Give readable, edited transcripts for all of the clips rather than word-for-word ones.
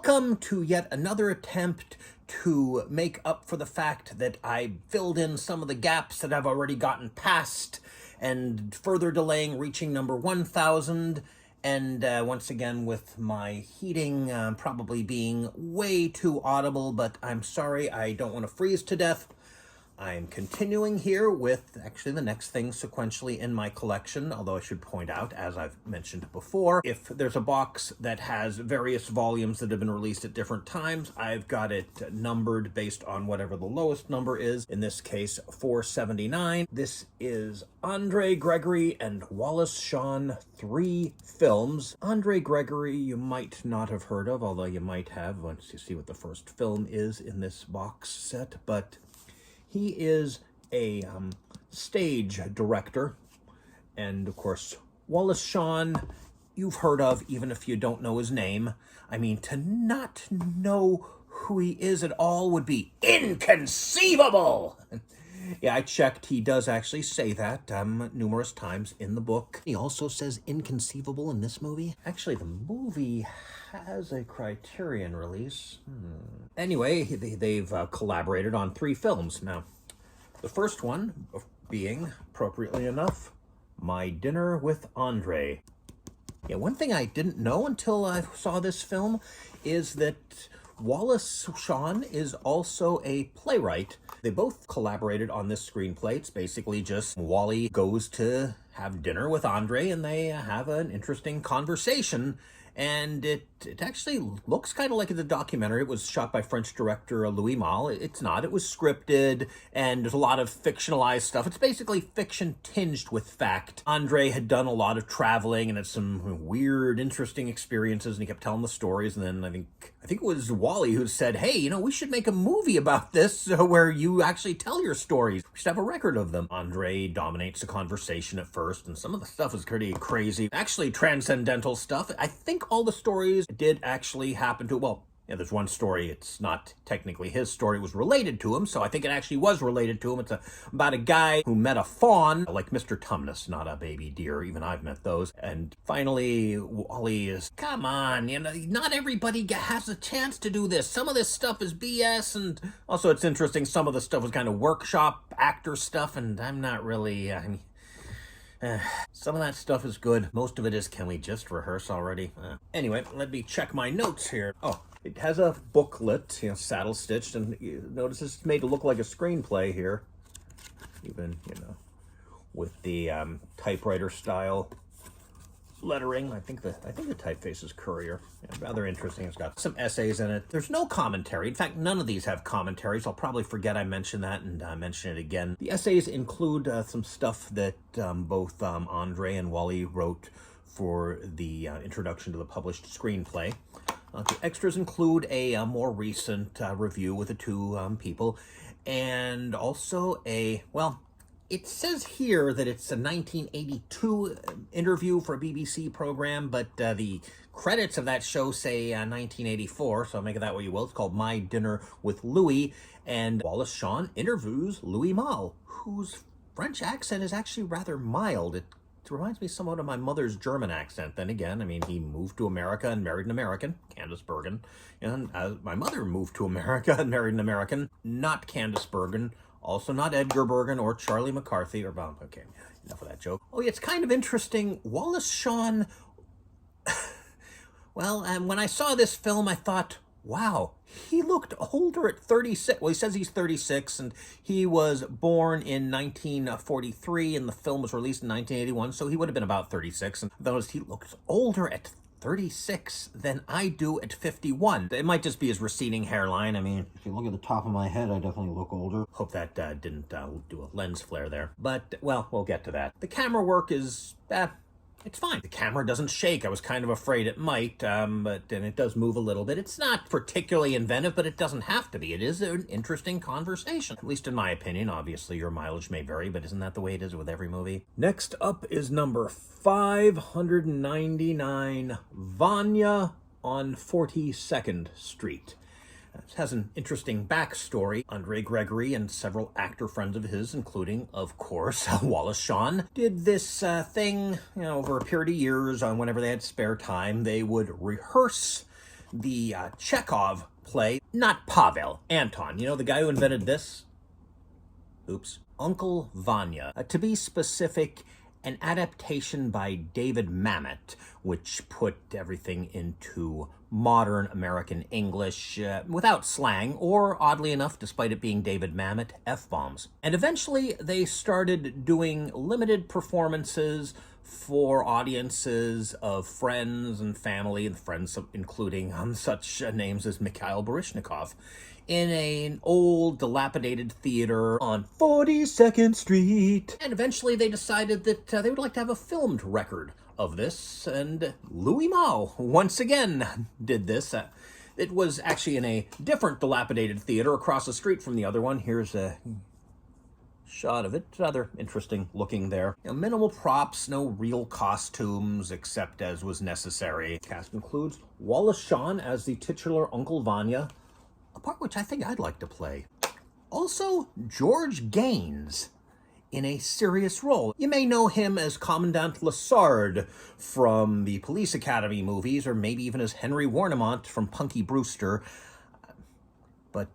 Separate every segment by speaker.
Speaker 1: Welcome to yet another attempt to make up for the fact that I filled in some of the gaps that I've already gotten past and further delaying reaching number 1,000. And once again, with my heating probably being way too audible, but I'm sorry, I don't want to freeze to death. I'm continuing here with actually the next thing sequentially in my collection, although I should point out, as I've mentioned before, if there's a box that has various volumes that have been released at different times, I've got it numbered based on whatever the lowest number is, in this case 479. This is André Gregory and Wallace Shawn 3 films. André Gregory you might not have heard of, although you might have once you see what the first film is in this box set, but he is a stage director, and of course, Wallace Shawn, you've heard of, even if you don't know his name. I mean, to not know who he is at all would be inconceivable! Yeah, I checked. He does actually say that numerous times in the book. He also says inconceivable in this movie. Actually, the movie has a Criterion release. Anyway, they've collaborated on 3 films. Now, the first one being, appropriately enough, My Dinner with André. Yeah, one thing I didn't know until I saw this film is that Wallace Shawn is also a playwright. They both collaborated on this screenplay. It's basically just Wally goes to have dinner with André and they have an interesting conversation. And it actually looks kind of like the documentary. It was shot by French director Louis Malle. It's not. It was scripted, and there's a lot of fictionalized stuff. It's basically fiction tinged with fact. André had done a lot of traveling and had some weird, interesting experiences, and he kept telling the stories. And then I think it was Wally who said, hey, you know, we should make a movie about this where you actually tell your stories. We should have a record of them. André dominates the conversation at first, and some of the stuff is pretty crazy. Actually, transcendental stuff. I think all the stories did actually happen to, well, yeah, there's one story, it's not technically his story, it was related to him, so I think it actually was related to him. It's about a guy who met a fawn, like Mr. Tumnus, not a baby deer, even I've met those. And finally, Wally is, come on, you know, not everybody has a chance to do this. Some of this stuff is BS, and also it's interesting, some of the stuff was kind of workshop actor stuff, and I'm not really, some of that stuff is good. Most of it is, can we just rehearse already? Anyway, let me check my notes here. Oh, it has a booklet, you know, saddle stitched, and you notice it's made to look like a screenplay here. Even, you know, with the typewriter style lettering. I think the typeface is Courier. Yeah, rather interesting. It's got some essays in it. There's no commentary. In fact, none of these have commentaries. I'll probably forget I mentioned that and mention it again. The essays include some stuff that both André and Wally wrote for the introduction to the published screenplay. The extras include a more recent review with the 2 people, and also it says here that it's a 1982 interview for a BBC program, but the credits of that show say 1984, so make of that what you will. It's called My Dinner with Louis, and Wallace Shawn interviews Louis Malle, whose French accent is actually rather mild. It reminds me somewhat of my mother's German accent. Then again, I mean, he moved to America and married an American, Candace Bergen, and my mother moved to America and married an American, not Candace Bergen. Also not Edgar Bergen or Charlie McCarthy or Bob. Okay, enough of that joke. Oh, yeah, it's kind of interesting. Wallace Shawn, well, when I saw this film, I thought, wow, he looked older at 36. Well, he says he's 36, and he was born in 1943, and the film was released in 1981, so he would have been about 36. And I noticed he looks older at 36 than I do at 51. It might just be his receding hairline. I mean, if you look at the top of my head, I definitely look older. Hope that didn't do a lens flare there. But, well, we'll get to that. The camera work is, it's fine. The camera doesn't shake. I was kind of afraid it might, and it does move a little bit. It's not particularly inventive, but it doesn't have to be. It is an interesting conversation, at least in my opinion. Obviously, your mileage may vary, but isn't that the way it is with every movie? Next up is number 599, Vanya on 42nd Street. It has an interesting backstory. André Gregory and several actor friends of his, including, of course, Wallace Shawn, did this thing, you know, over a period of years on whenever they had spare time. They would rehearse the Chekhov play, not Pavel, Anton, you know, the guy who invented this? Oops. Uncle Vanya. To be specific, an adaptation by David Mamet, which put everything into modern American English without slang, or oddly enough, despite it being David Mamet, F-bombs. And eventually they started doing limited performances for audiences of friends and family, and friends including such names as Mikhail Baryshnikov, in an old, dilapidated theater on 42nd Street. And eventually they decided that they would like to have a filmed record of this, and Louis Malle once again did this. It was actually in a different dilapidated theater across the street from the other one. Here's a shot of it. Rather interesting looking there. You know, minimal props, no real costumes except as was necessary. The cast includes Wallace Shawn as the titular Uncle Vanya, a part which I think I'd like to play. Also, George Gaines in a serious role. You may know him as Commandant Lassard from the Police Academy movies, or maybe even as Henry Warnemont from Punky Brewster. But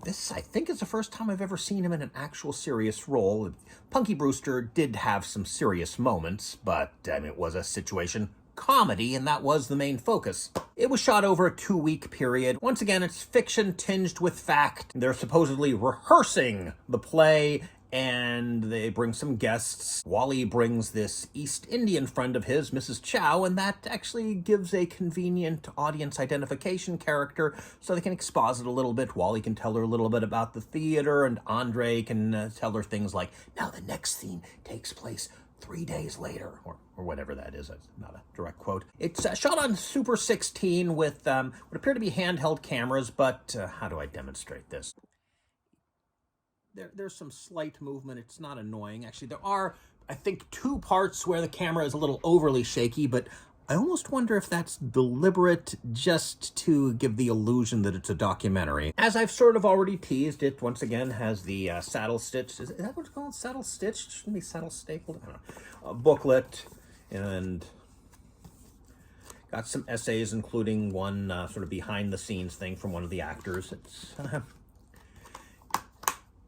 Speaker 1: this, I think, is the first time I've ever seen him in an actual serious role. Punky Brewster did have some serious moments, but it was a situation comedy, and that was the main focus. It was shot over a 2-week period. Once again, it's fiction tinged with fact. They're supposedly rehearsing the play, and they bring some guests. Wally brings this East Indian friend of his, Mrs. Chow, and that actually gives a convenient audience identification character so they can exposit a little bit. Wally can tell her a little bit about the theater, and André can tell her things like, now the next scene takes place 3 days later, or whatever that is. That's not a direct quote. It's shot on Super 16 with what appear to be handheld cameras, but how do I demonstrate this? There's some slight movement. It's not annoying. Actually, there are, I think, 2 parts where the camera is a little overly shaky, but I almost wonder if that's deliberate just to give the illusion that it's a documentary. As I've sort of already teased, it once again has the saddle stitched. Is that what it's called? Saddle stitched? Shouldn't be saddle stapled? I don't know. Booklet, and got some essays, including one sort of behind the scenes thing from one of the actors.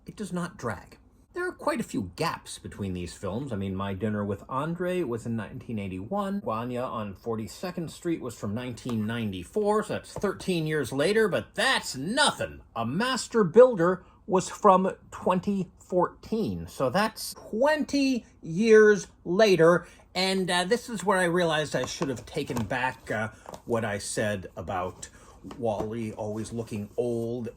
Speaker 1: It does not drag. There are quite a few gaps between these films. I mean, My Dinner with André was in 1981. Vanya on 42nd Street was from 1994, so that's 13 years later, but that's nothing. A Master Builder was from 2014, so that's 20 years later, and this is where I realized I should have taken back what I said about Wally always looking old.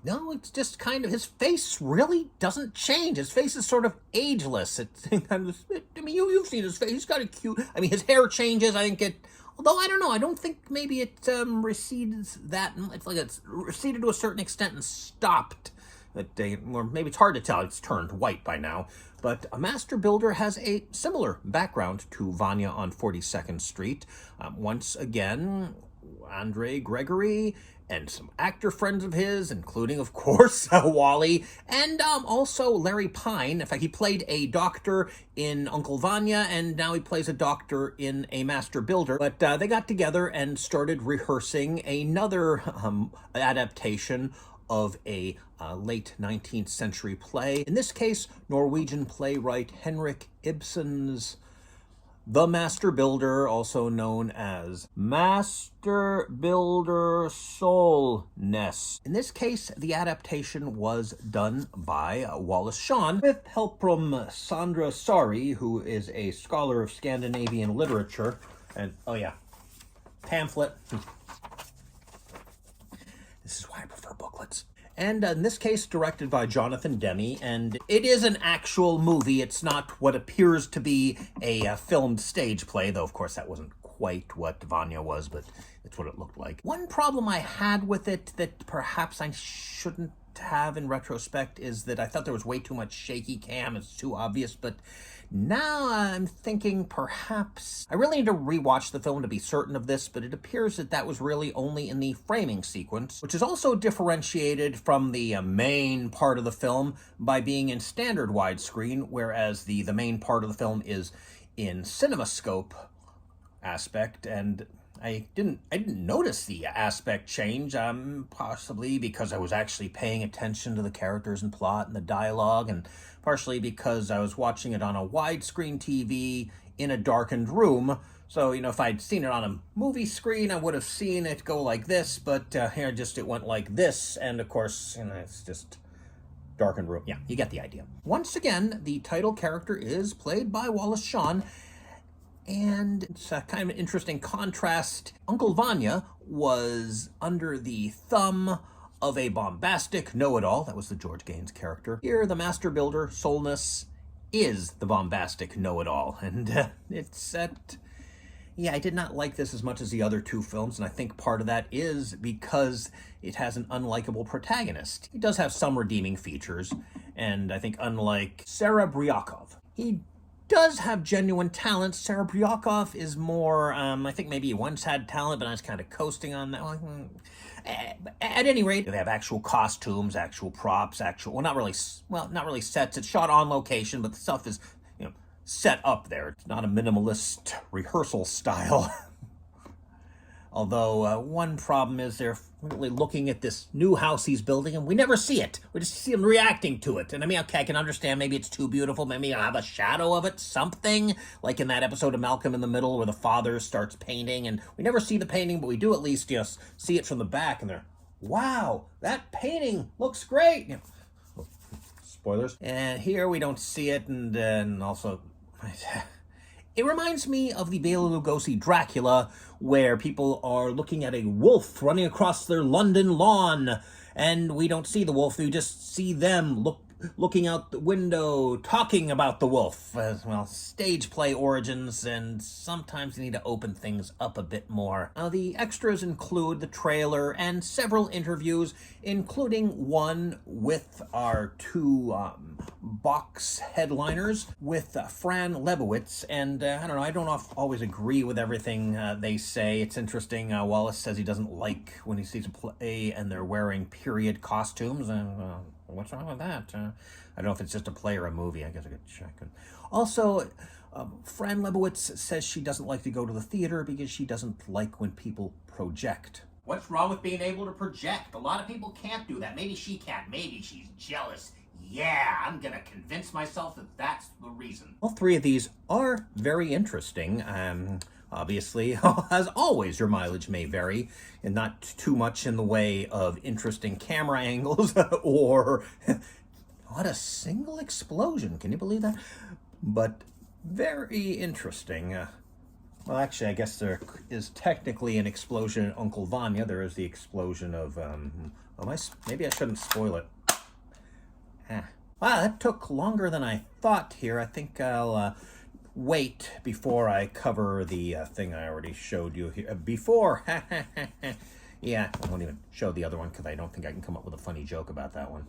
Speaker 1: No, it's just kind of, his face really doesn't change. His face is sort of ageless. I mean, you've seen his face. He's got a cute, I mean, his hair changes. I think it, although I don't know, I don't think maybe it recedes that, it's like it's receded to a certain extent and stopped. Or maybe it's hard to tell. It's turned white by now. But A Master Builder has a similar background to Vanya on 42nd Street. Once again, André Gregory and some actor friends of his, including, of course, Wally, and also Larry Pine. In fact, he played a doctor in Uncle Vanya, and now he plays a doctor in A Master Builder. But they got together and started rehearsing another adaptation of a late 19th century play. In this case, Norwegian playwright Henrik Ibsen's The Master Builder, also known as Master Builder Solness. In this case, the adaptation was done by Wallace Shawn, with help from Sandra Sari, who is a scholar of Scandinavian literature. And, oh yeah, pamphlet. This is why I prefer booklets. And in this case, directed by Jonathan Demme, and it is an actual movie. It's not what appears to be a filmed stage play, though, of course, that wasn't quite what Vanya was, but it's what it looked like. One problem I had with it that perhaps I shouldn't have in retrospect is that I thought there was way too much shaky cam. It's too obvious, but now I'm thinking perhaps I really need to rewatch the film to be certain of this, but it appears that that was really only in the framing sequence, which is also differentiated from the main part of the film by being in standard widescreen, whereas the main part of the film is in CinemaScope aspect, and I didn't notice the aspect change, possibly because I was actually paying attention to the characters and plot and the dialogue, and partially because I was watching it on a widescreen TV in a darkened room. So, if I'd seen it on a movie screen, I would have seen it go like this, but here it went like this, and of course, it's just darkened room. Yeah, you get the idea. Once again, the title character is played by Wallace Shawn, and it's a kind of an interesting contrast. Uncle Vanya was under the thumb of a bombastic know-it-all. That was the George Gaines character. Here, the master builder, Solness, is the bombastic know-it-all. And it's at... Yeah, I did not like this as much as the other two films, and I think part of that is because it has an unlikable protagonist. He does have some redeeming features, and I think unlike Serebryakov, he does have genuine talent. Serebryakov is more, I think maybe he once had talent, but I was kind of coasting on that one. At any rate, they have actual costumes, actual props, not really sets. It's shot on location, but the stuff is, set up there. It's not a minimalist rehearsal style. Although one problem is they're really looking at this new house he's building, and we never see it. We just see him reacting to it. And okay, I can understand maybe it's too beautiful. Maybe I'll have a shadow of it, something. Like in that episode of Malcolm in the Middle where the father starts painting, and we never see the painting, but we do at least see it from the back, and they're, wow, that painting looks great. Spoilers. And here we don't see it, and also... It reminds me of the Bela Lugosi Dracula, where people are looking at a wolf running across their London lawn, and we don't see the wolf, we just see them looking out the window, talking about the wolf. Stage play origins, and sometimes you need to open things up a bit more. Now, the extras include the trailer and several interviews, including one with our two box headliners, with Fran Lebowitz, and I don't always agree with everything they say. It's interesting. Wallace says he doesn't like when he sees a play and they're wearing period costumes, and what's wrong with that? I don't know if it's just a play or a movie. I guess I could check. Also, Fran Lebowitz says she doesn't like to go to the theater because she doesn't like when people project. What's wrong with being able to project? A lot of people can't do that. Maybe she can't. Maybe she's jealous. Yeah, I'm gonna convince myself that that's the reason. All three of these are very interesting. Obviously, as always, your mileage may vary, and not too much in the way of interesting camera angles or what a single explosion. Can you believe that? But very interesting. Well, actually, I guess there is technically an explosion in Uncle Vanya. There is the explosion of, maybe I shouldn't spoil it. Wow, that took longer than I thought here. I think I'll wait before I cover the thing I already showed you here. Yeah, I won't even show the other one because I don't think I can come up with a funny joke about that one.